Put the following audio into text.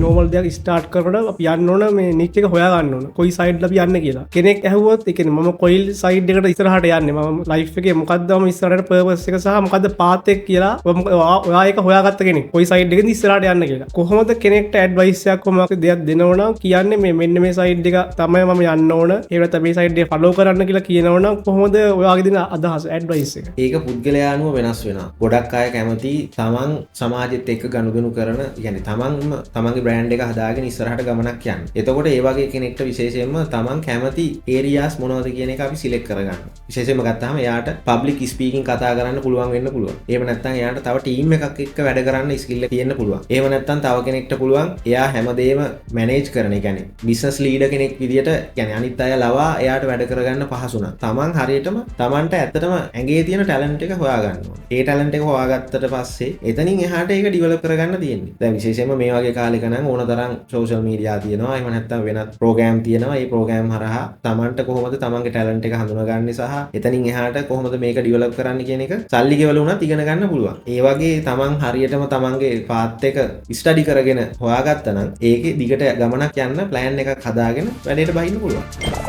Normal දෙයක් start කරනකොට අපි යන්න ඕන මේ නිච් එක හොයා ගන්න ඕන කොයි සයිඩ්ල අපි යන්න කියලා. කෙනෙක් ඇහුවොත් ඒ කියන්නේ මම කොයිල් සයිඩ් එකට ඉස්සරහට යන්නේ මම ලයිෆ් එකේ මොකද්ද මම ඉස්සරහට පර්පස් එක සහ මොකද්ද පාත් එක කියලා ඔයා ඒක හොයාගත්ත කෙනෙක් කොයි සයිඩ් එකෙන්ද ඉස්සරහට යන්න කියලා. කොහොමද කෙනෙක්ට ඇඩ්වයිස් එකක් කොහොමද දෙයක් දෙනවනම් කියන්නේ මේ මෙන්න මේ සයිඩ් එක තමයි මම යන්න ඕන. ඒ වෙනත මේ සයිඩ් එක ෆලෝ කරන්න කියලා කියනවනම් කොහොමද ඔයාගේ දෙන අදහස ඇඩ්වයිස් එක? ඒක පුද්ගලයා අනුව වෙනස් වෙනවා. ගොඩක් අය කැමති තමන් සමාජෙත් එක්ක ගනුදෙනු කරන يعني තමන්ගේ බ්‍රෑන්ඩ් එක හදාගෙන ඉස්සරහට ගමනක් යන්න. එතකොට ඒ වගේ කෙනෙක්ට විශේෂයෙන්ම තමන් කැමති ඒරියාස් මොනවද කියන එක අපි සිලෙක්ට් කරගන්න. විශේෂයෙන්ම ගත්තාම එයාට පබ්ලික් ස්පීකින් කතා කරන්න පුළුවන් වෙන්න පුළුවන්. එහෙම නැත්නම් එයාට තව ටීම් එකක් එක්ක වැඩ කරන්න ස්කිල් එක තියෙන්න පුළුවන්. එහෙම නැත්නම් තව කෙනෙක්ට පුළුවන් එයා හැමදේම මැනේජ් කරන. ඒ කියන්නේ බිස්නස් ලීඩර් කෙනෙක් විදියට يعني අනිත් අය ලවා එයාට වැඩ කරගන්න පහසු නම් තමන් හරියටම තමන්ට ඇත්තටම ඇඟේ තියෙන ටැලන්ට් එක හොයාගන්න ඕනේ. ඒ ටැලන්ට් එක හොයාගත්තට පස්සේ එතනින් එහාට ඒක ඩිවෙලොප් කරගන්න තියෙන්නේ. දැන් විශේෂයෙන්ම මේ වගේ කාලෙක නම් ඕන තරම් සෝෂල් මීඩියා තියෙනවා. එහෙම නැත්නම් වෙනත් ප්‍රෝග්‍රෑම් තියෙනවා. මේ ප්‍රෝග්‍රෑම් හරහා තමන්ට කොහොමද තමන්ගේ ටැලන්ට් එක හඳුනාගන්නේ සහ එතනින් එහාට කොහොමද මේක ඩිවෙලොප් කරන්න කියන එක සල්ලි ගෙවලා උනත් ඉගෙන ගන්න පුළුවන්. ඒ වගේ තමන් හරියටම තමන්ගේ පාත් එක ස්ටඩි කරගෙන හොයාගත්තා නම් ඒකේ දිගට ගමනක් යන්න ප්ලෑන් එකක් හදාගෙන වැඩේට බහින්න පුළුවන්.